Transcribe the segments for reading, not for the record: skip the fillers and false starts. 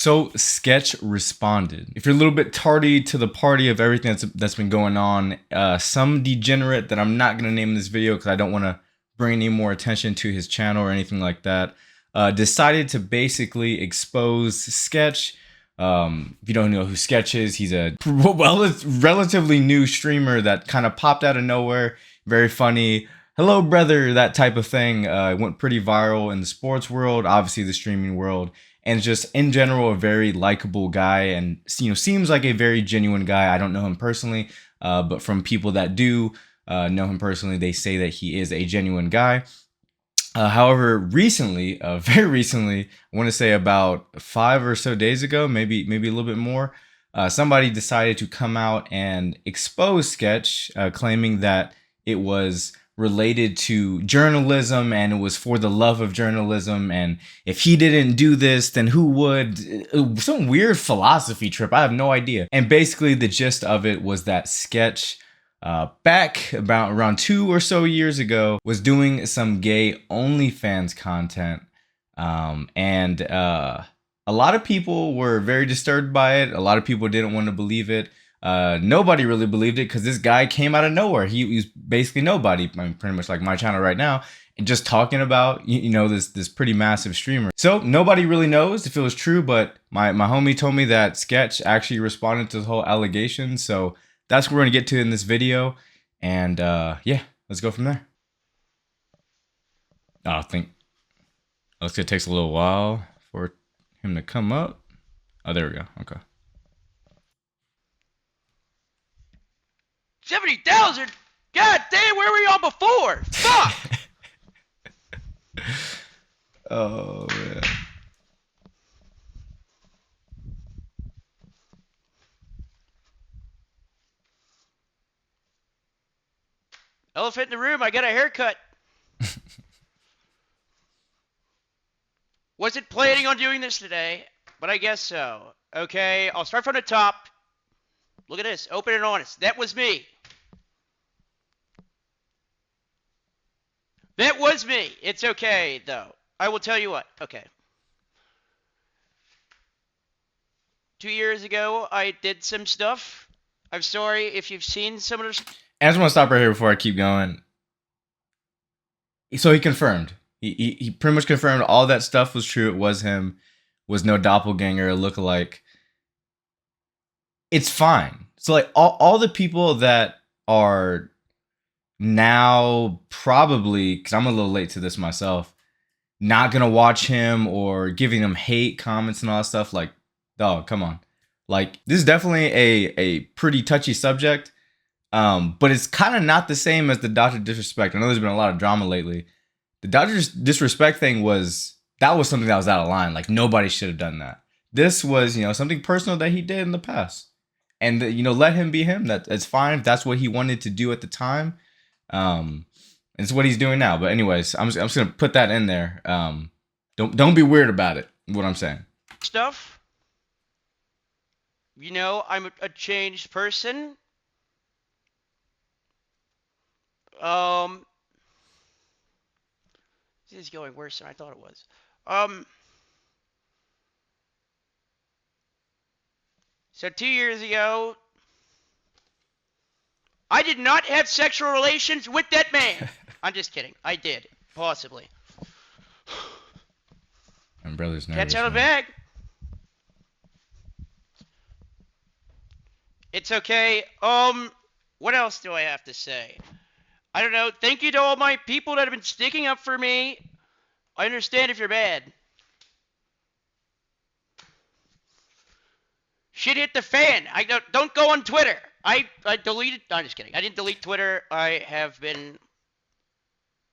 So Sketch responded. If you're a little bit tardy to the party of everything that's been going on, some degenerate that I'm not going to name in this video because I don't want to bring any more attention to his channel or anything like that, decided to basically expose Sketch. If you don't know who Sketch is, he's a relatively new streamer that kind of popped out of nowhere. Very funny. Hello, brother, that type of thing. Went pretty viral in the sports world, obviously the streaming world, and just in general a very likable guy, and seems like a very genuine guy. I don't know him personally, but from people that do know him personally, they say that he is a genuine guy. However, recently, very recently, I want to say about 5 or so days ago, maybe a little bit more, somebody decided to come out and expose Sketch, claiming that it was related to journalism and it was for the love of journalism, and if he didn't do this, then who would? Some weird philosophy trip. I have no idea. And basically the gist of it was that Sketch, back about around 2 or so years ago, was doing some gay OnlyFans content, and a lot of people were very disturbed by it. A lot of people didn't want to believe it. Nobody really believed it because this guy came out of nowhere. He was basically nobody. I mean, pretty much like my channel right now, and just talking about this pretty massive streamer. So nobody really knows if it was true, but my homie told me that Sketch actually responded to the whole allegation. So that's what we're gonna get to in this video, and yeah, let's go from there. I think looks like it takes a little while for him to come up. Oh, there we go. Okay. 70,000? God damn, where were y'all before? Fuck! Oh, man. Elephant in the room, I got a haircut. Wasn't planning on doing this today, but I guess so. Okay, I'll start from the top. Look at this, open and honest. That was me. That was me. It's okay, though. I will tell you what. Okay. 2 years ago, I did some stuff. I'm sorry if you've seen some of this. I just want to stop right here before I keep going. So he confirmed. He pretty much confirmed all that stuff was true. It was him. Was no doppelganger or lookalike. It's fine. So like all the people that are now probably, because I'm a little late to this myself, not gonna watch him or giving him hate comments and all that stuff, like, dog, come on. Like, this is definitely a pretty touchy subject, but it's kind of not the same as the Dr. Disrespect. I know there's been a lot of drama lately. The Dr. Disrespect thing was something that was out of line. Like, nobody should have done that. This was, something personal that he did in the past. And, let him be him. That's fine if that's what he wanted to do at the time. It's what he's doing now. But anyways, I'm just gonna put that in there. Don't be weird about it. What I'm saying. Stuff. I'm a changed person. This is going worse than I thought it was. So 2 years ago, I did not have sexual relations with that man. I'm just kidding. I did. Possibly. My brother's nervous. Catch out of the bag. It's okay. What else do I have to say? I don't know. Thank you to all my people that have been sticking up for me. I understand if you're mad. Shit hit the fan. I don't go on Twitter. I deleted. No, I'm just kidding. I didn't delete Twitter. I have been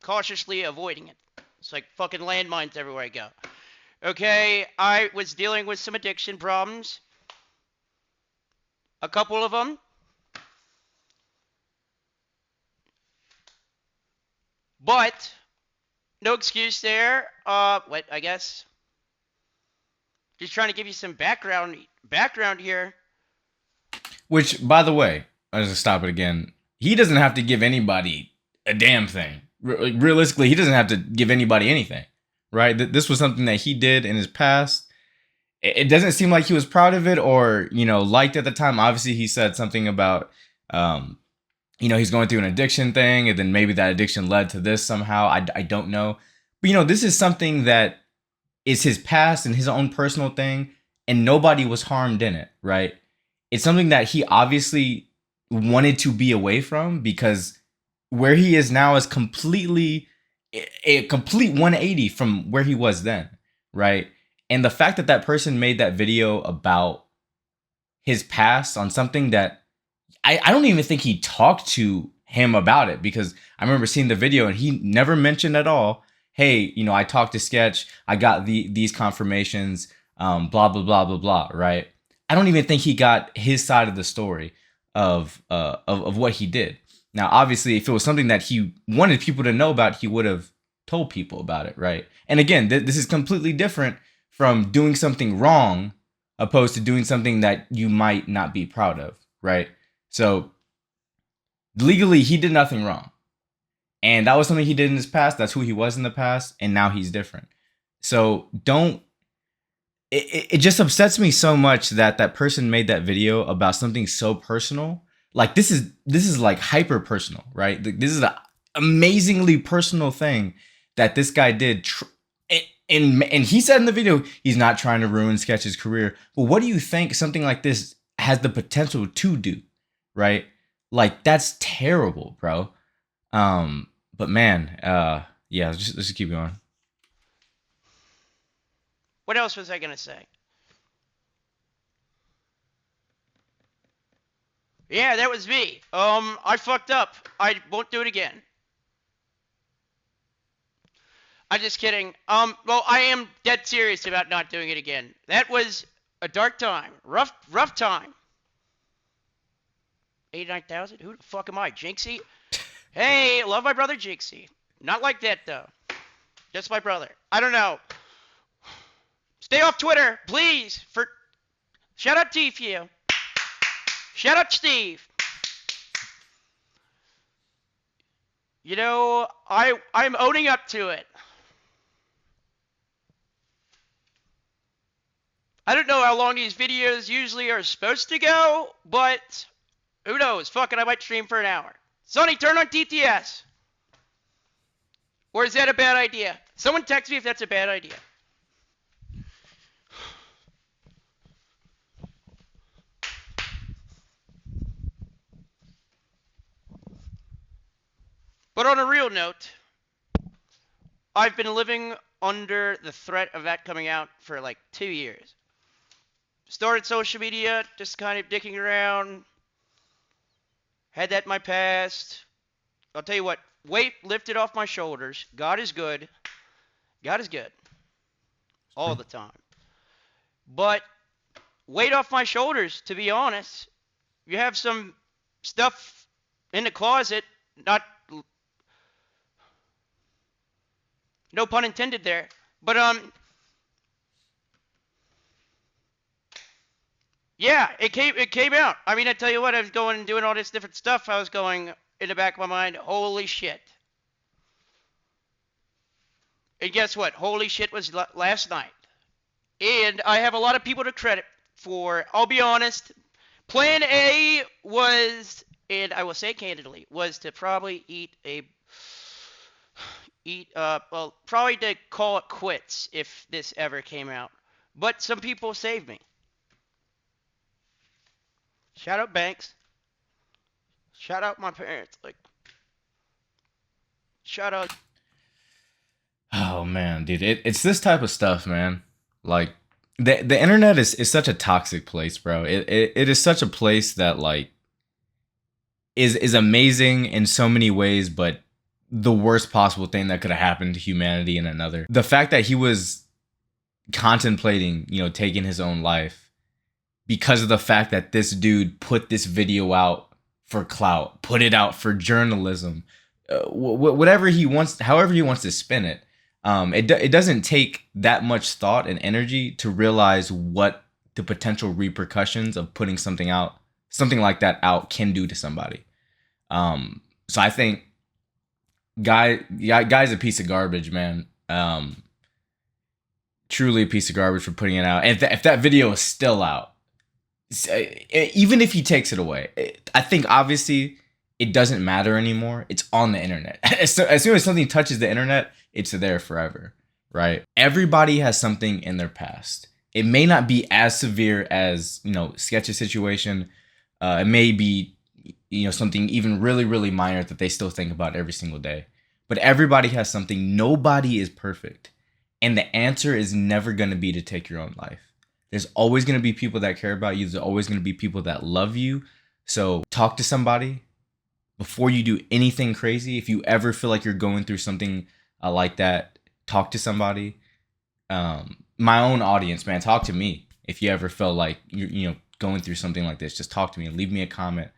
cautiously avoiding it. It's like fucking landmines everywhere I go. Okay, I was dealing with some addiction problems. A couple of them. But no excuse there. What? I guess. Just trying to give you some background here. Which, by the way, I'll just stop it again. He doesn't have to give anybody a damn thing. Realistically, he doesn't have to give anybody anything, right? This was something that he did in his past. it doesn't seem like he was proud of it or, liked at the time. Obviously, he said something about, he's going through an addiction thing, and then maybe that addiction led to this somehow. I don't know. But, this is something that is his past and his own personal thing, and nobody was harmed in it, right? It's something that he obviously wanted to be away from, because where he is now is completely a complete 180 from where he was then, right? And the fact that that person made that video about his past on something that I don't even think he talked to him about it, because I remember seeing the video and he never mentioned at all, hey, I talked to Sketch, I got these confirmations, blah blah blah blah blah, right? I don't even think he got his side of the story of what he did. Now, obviously, if it was something that he wanted people to know about, he would have told people about it, right? And again, this is completely different from doing something wrong opposed to doing something that you might not be proud of, right? So legally, he did nothing wrong. And that was something he did in his past. That's who he was in the past. And now he's different. So don't. It just upsets me so much that that person made that video about something so personal. Like this is like hyper personal, right? This is an amazingly personal thing that this guy did. And he said in the video he's not trying to ruin Sketch's career. But what do you think something like this has the potential to do, right? Like that's terrible, bro. But man, yeah, let's just keep going. What else was I gonna say? Yeah, that was me. I fucked up. I won't do it again. I'm just kidding. Well, I am dead serious about not doing it again. That was a dark time. Rough time. 89,000? Who the fuck am I? Jinxie? Hey, love my brother Jinxie. Not like that, though. Just my brother. I don't know. Stay off Twitter, please. Shout out to you. Shout out Steve. I'm owning up to it. I don't know how long these videos usually are supposed to go, but who knows? Fuck it, I might stream for an hour. Sonny, turn on TTS. Or is that a bad idea? Someone text me if that's a bad idea. But on a real note, I've been living under the threat of that coming out for like 2 years. Started social media, just kind of dicking around. Had that in my past. I'll tell you what, weight lifted off my shoulders. God is good. God is good. All the time. But weight off my shoulders, to be honest. You have some stuff in the closet, not, no pun intended there. But yeah, it came out. I mean, I tell you what, I was going and doing all this different stuff. I was going in the back of my mind, holy shit. And guess what? Holy shit was last night. And I have a lot of people to credit for. I'll be honest. Plan A was, and I will say candidly, was to probably probably to call it quits if this ever came out. But some people saved me. Shout out Banks. Shout out my parents. Like, shout out. Oh man, dude, it's this type of stuff, man. Like the internet is such a toxic place, bro. It is such a place that like is amazing in so many ways, but the worst possible thing that could have happened to humanity in another. The fact that he was contemplating, taking his own life because of the fact that this dude put this video out for clout, put it out for journalism, whatever he wants, however he wants to spin it. It doesn't take that much thought and energy to realize what the potential repercussions of putting something like that out can do to somebody. So I think guy's a piece of garbage, man. truly a piece of garbage for putting it out. And if that video is still out, even if he takes it away, I think obviously it doesn't matter anymore. It's on the internet. As soon as something touches the internet, it's there forever, right? Everybody has something in their past. It may not be as severe as, Sketch's situation. It may be, something even really, really minor that they still think about every single day. But everybody has something. Nobody is perfect. And the answer is never going to be to take your own life. There's always going to be people that care about you. There's always going to be people that love you. So talk to somebody before you do anything crazy. If you ever feel like you're going through something like that, talk to somebody. My own audience, man, talk to me. If you ever feel like you're going through something like this, just talk to me. Leave me a comment.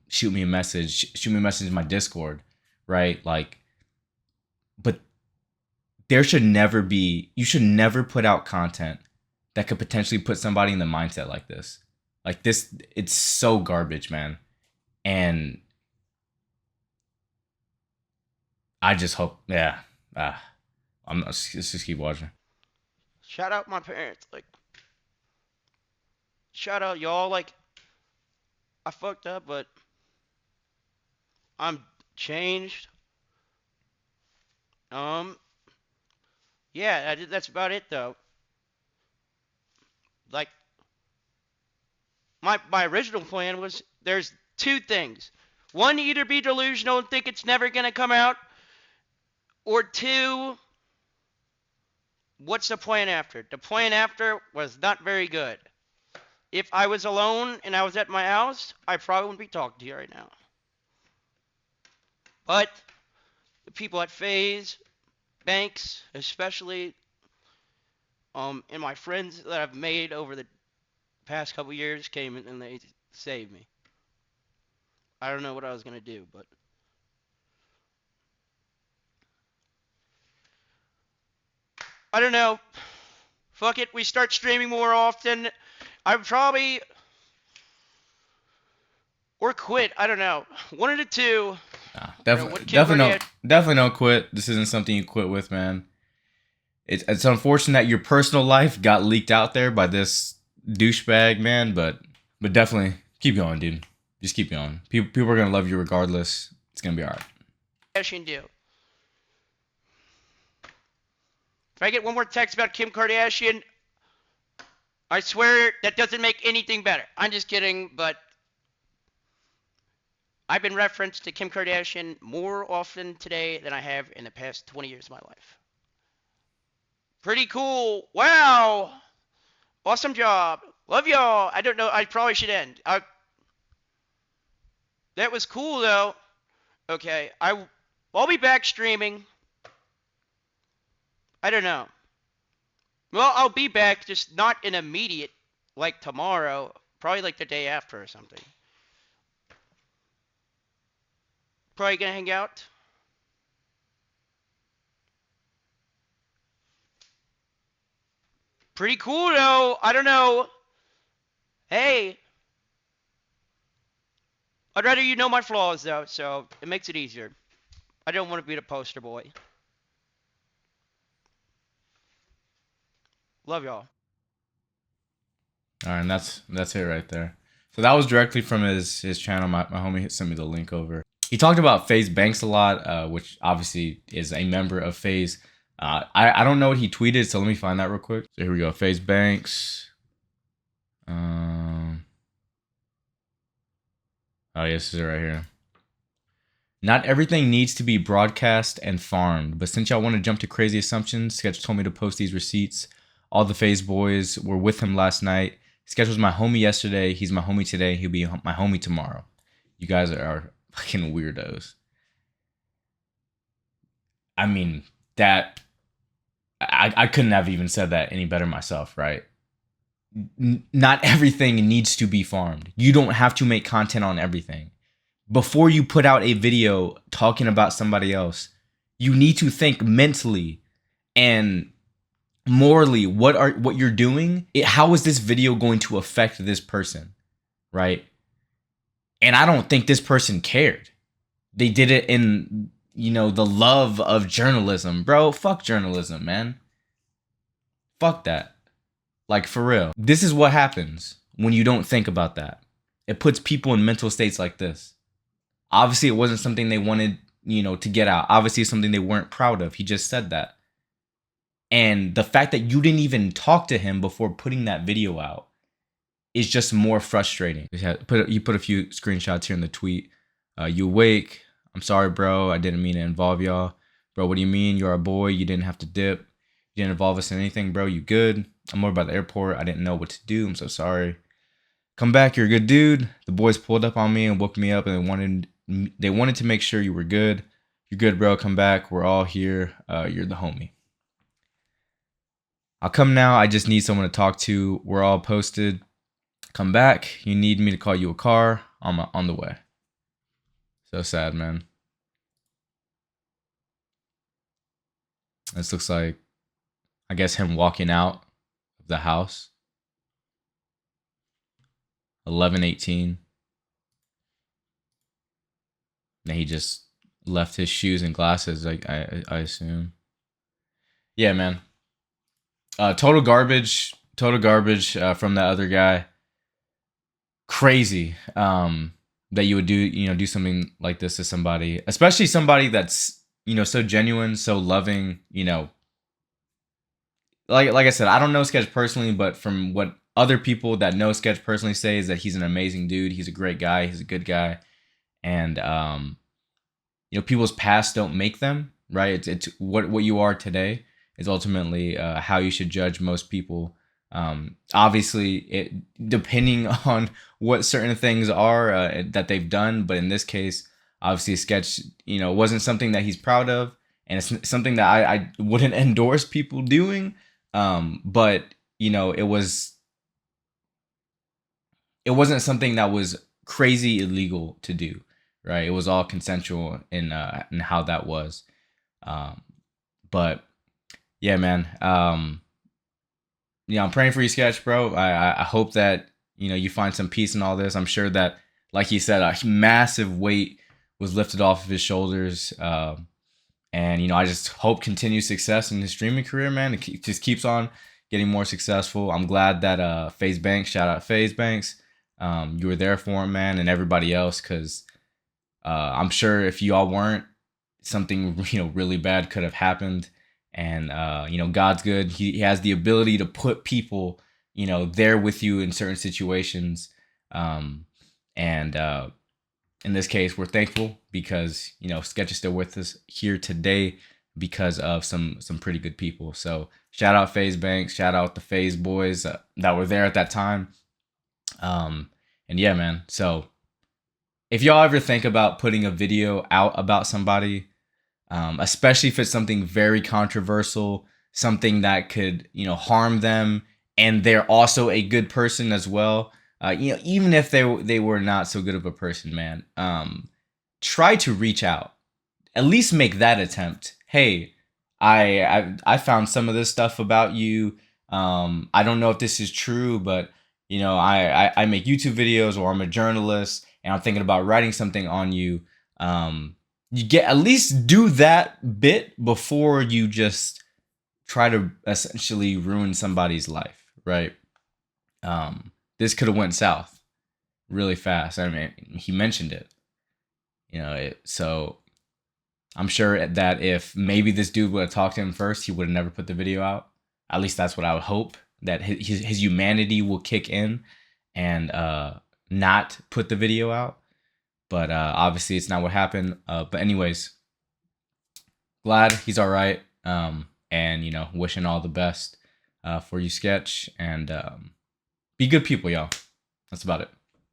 Shoot me a message. Shoot me a message in my Discord, right? But you should never put out content that could potentially put somebody in the mindset like this. Like this, it's so garbage, man. And I just hope, let's just keep watching. Shout out my parents. Shout out y'all. I fucked up, but I'm changed. Yeah, that's about it, though. My original plan was there's two things. One, either be delusional and think it's never going to come out, or two, what's the plan after? The plan after was not very good. If I was alone and I was at my house, I probably wouldn't be talking to you right now. But the people at FaZe, Banks, especially, and my friends that I've made over the past couple years came in and they saved me. I don't know what I was going to do, but I don't know. Fuck it, we start streaming more often. I probably or quit. I don't know. One of the two. Definitely don't quit. This isn't something you quit with, man. It's unfortunate that your personal life got leaked out there by this douchebag, man. But definitely keep going, dude. Just keep going. People are gonna love you regardless. It's gonna be alright. Do. If I get one more text about Kim Kardashian, I swear that doesn't make anything better. I'm just kidding, but I've been referenced to Kim Kardashian more often today than I have in the past 20 years of my life. Pretty cool. Wow. Awesome job. Love y'all. I don't know. I probably should end. That was cool, though. Okay. I'll be back streaming. I don't know. Well, I'll be back, just not in immediate, like tomorrow. Probably like the day after or something. Probably gonna hang out. Pretty cool, though. I don't know. Hey. I'd rather you know my flaws, though, so it makes it easier. I don't want to be the poster boy. Love y'all. All right, and that's it right there. So that was directly from his channel. My homie sent me the link over. He talked about FaZe Banks a lot, which obviously is a member of FaZe. I don't know what he tweeted, so let me find that real quick. So here we go, FaZe Banks. Oh, yes, this is it right here. Not everything needs to be broadcast and farmed, but since y'all want to jump to crazy assumptions, Sketch told me to post these receipts. All the FaZe boys were with him last night. Sketch was my homie yesterday. He's my homie today. He'll be my homie tomorrow. You guys are fucking weirdos. I mean, that... I couldn't have even said that any better myself, right? Not everything needs to be farmed. You don't have to make content on everything. Before you put out a video talking about somebody else, you need to think mentally and morally what you're doing. How is this video going to affect this person, right? And I don't think this person cared. They did it in, the love of journalism. Bro, fuck journalism, man. Fuck that. Like, for real. This is what happens when you don't think about that. It puts people in mental states like this. Obviously, it wasn't something they wanted, to get out. Obviously, it's something they weren't proud of. He just said that. And the fact that you didn't even talk to him before putting that video out is just more frustrating. You put a few screenshots here in the tweet. You awake? I'm sorry, bro. I didn't mean to involve y'all. Bro, what do you mean? You're our boy. You didn't have to dip. You didn't involve us in anything, bro. You good? I'm more about the airport. I didn't know what to do. I'm so sorry. Come back. You're a good dude. The boys pulled up on me and woke me up, and they wanted to make sure you were good. You're good, bro. Come back. We're all here. You're the homie. I'll come now. I just need someone to talk to. We're all posted. Come back. You need me to call you a car? I'm on the way. So sad, man. This looks like, I guess, him walking out of the house. 11:18. And he just left his shoes and glasses, like I assume. Yeah, man. Total garbage from that other guy. Crazy that you would do something like this to somebody, especially somebody that's so genuine, so loving. Like I said, I don't know Sketch personally, but from what other people that know Sketch personally say is that he's an amazing dude. He's a great guy. He's a good guy, and people's past don't make them, right. It's what you are today is ultimately how you should judge most people. Obviously, it depending on what certain things are that they've done, but in this case, obviously, Sketch, wasn't something that he's proud of, and it's something that I wouldn't endorse people doing. But it wasn't something that was crazy illegal to do, right? It was all consensual in how that was. But yeah, man. I'm praying for you, Sketch, bro. I hope that you find some peace in all this. I'm sure that, like he said, a massive weight was lifted off of his shoulders. And I just hope continued success in his streaming career, man. It just keeps on getting more successful. I'm glad that FaZe Banks, shout out FaZe Banks, you were there for him, man, and everybody else, because I'm sure if y'all weren't, something really bad could have happened. And God's good. He has the ability to put people there with you in certain situations. And in this case, we're thankful because Sketch is still with us here today because of some pretty good people. So shout out FaZe Banks, shout out the FaZe boys that were there at that time. And yeah, man. So if y'all ever think about putting a video out about somebody, especially if it's something very controversial, something that could harm them, and they're also a good person as well. Even if they were not so good of a person, man, try to reach out. At least make that attempt. Hey, I found some of this stuff about you. I don't know if this is true, but I make YouTube videos, or I'm a journalist, and I'm thinking about writing something on you. You at least do that bit before you just try to essentially ruin somebody's life, right? This could have went south really fast. I mean, he mentioned it, so I'm sure that if maybe this dude would have talked to him first, he would have never put the video out. At least that's what I would hope, that his humanity will kick in and not put the video out. But obviously it's not what happened. But anyways, glad he's all right. And wishing all the best for you, Sketch. And be good people, y'all. That's about it.